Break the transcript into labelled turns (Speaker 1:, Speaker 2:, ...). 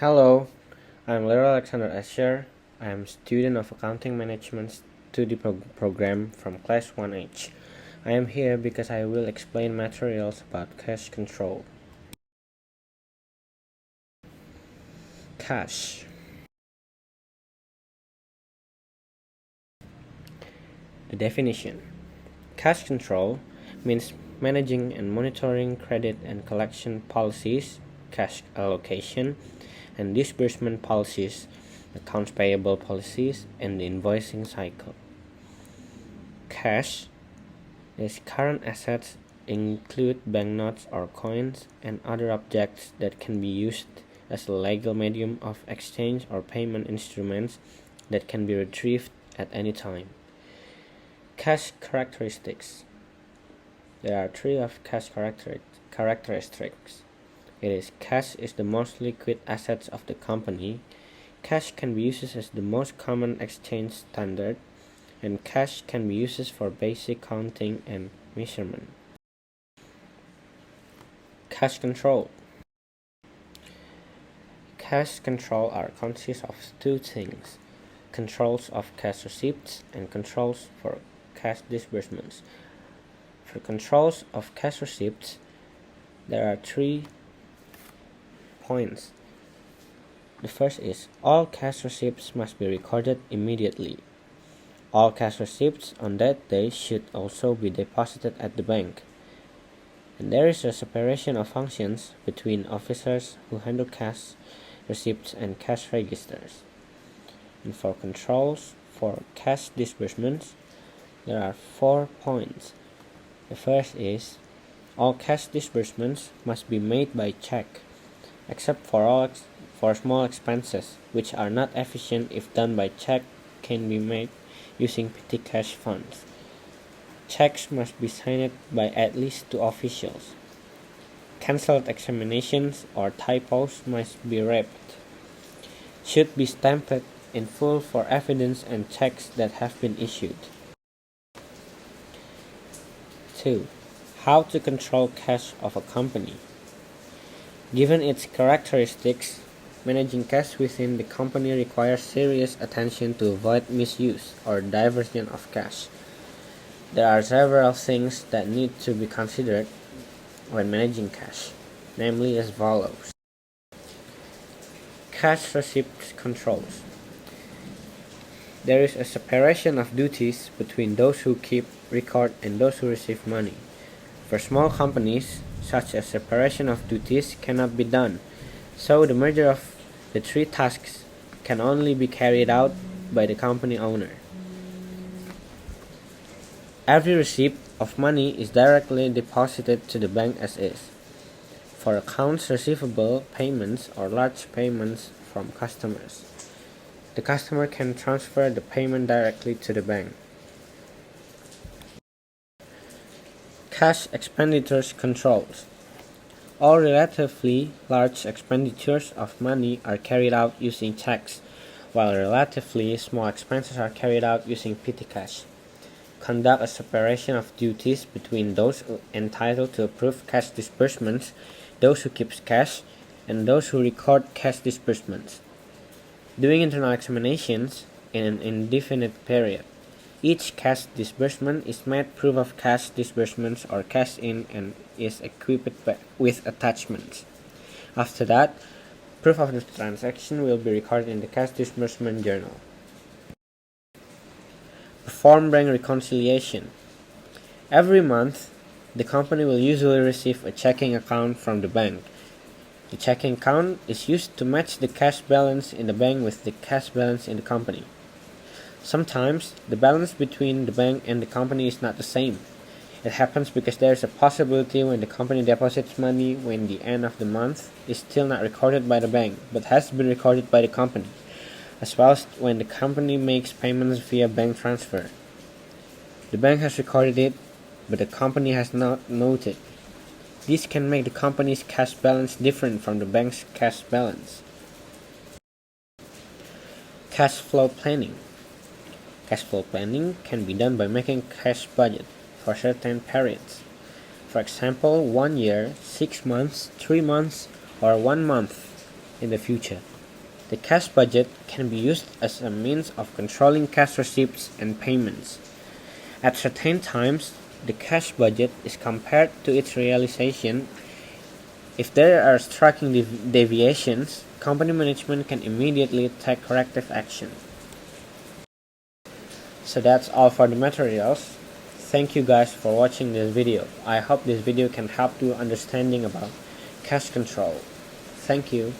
Speaker 1: Hello, I'm Lero Alexander Escher. I am a student of Accounting Management Study Program from Class 1H. I am here because I will explain materials about cash control. Cash. The definition. Cash control means managing and monitoring credit and collection policies, cash allocation, and disbursement policies, accounts payable policies, and the invoicing cycle. Cash is current assets include banknotes or coins and other objects that can be used as a legal medium of exchange or payment instruments that can be retrieved at any time. Cash characteristics. There are three of cash characteristics. It is cash is the most liquid assets of the company. Cash can be used as the most common exchange standard, and cash can be used for basic counting and measurement. Cash control. Cash control consists of two things: controls of cash receipts and controls for cash disbursements. For controls of cash receipts, there are 3 points. The first is all cash receipts must be recorded immediately. All cash receipts on that day should also be deposited at the bank. And there is a separation of functions between officers who handle cash receipts and cash registers. And for controls for cash disbursements, there are 4 points. The first is all cash disbursements must be made by check, except for small expenses, which are not efficient if done by check, can be made using petty cash funds. Checks must be signed by at least 2 officials. Cancelled examinations or typos must be ripped. Should be stamped in full for evidence and checks that have been issued. 2. How to control cash of a company. Given its characteristics, managing cash within the company requires serious attention to avoid misuse or diversion of cash. There are several things that need to be considered when managing cash, namely as follows. Cash receipts controls. There is a separation of duties between those who keep record and those who receive money. For small companies, such a separation of duties cannot be done, so the merger of the 3 tasks can only be carried out by the company owner. Every receipt of money is directly deposited to the bank as is. For accounts receivable payments or large payments from customers, the customer can transfer the payment directly to the bank. Cash expenditures controls. All relatively large expenditures of money are carried out using checks, while relatively small expenses are carried out using petty cash. Conduct a separation of duties between those entitled to approve cash disbursements, those who keep cash, and those who record cash disbursements. Doing internal examinations in an indefinite period. Each cash disbursement is made proof of cash disbursements or cash in and is equipped with attachments. After that, proof of the transaction will be recorded in the cash disbursement journal. Perform bank reconciliation. Every month, the company will usually receive a checking account from the bank. The checking account is used to match the cash balance in the bank with the cash balance in the company. Sometimes, the balance between the bank and the company is not the same. It happens because there is a possibility when the company deposits money when the end of the month is still not recorded by the bank, but has been recorded by the company, as well as when the company makes payments via bank transfer. The bank has recorded it, but the company has not noted. This can make the company's cash balance different from the bank's cash balance. Cash flow planning. Cash flow planning can be done by making a cash budget for certain periods. For example, 1 year, 6 months, 3 months, or 1 month in the future. The cash budget can be used as a means of controlling cash receipts and payments. At certain times, the cash budget is compared to its realization. If there are striking deviations, company management can immediately take corrective action. So that's all for the materials. Thank you guys for watching this video. I hope this video can help you understanding about cash control. Thank you.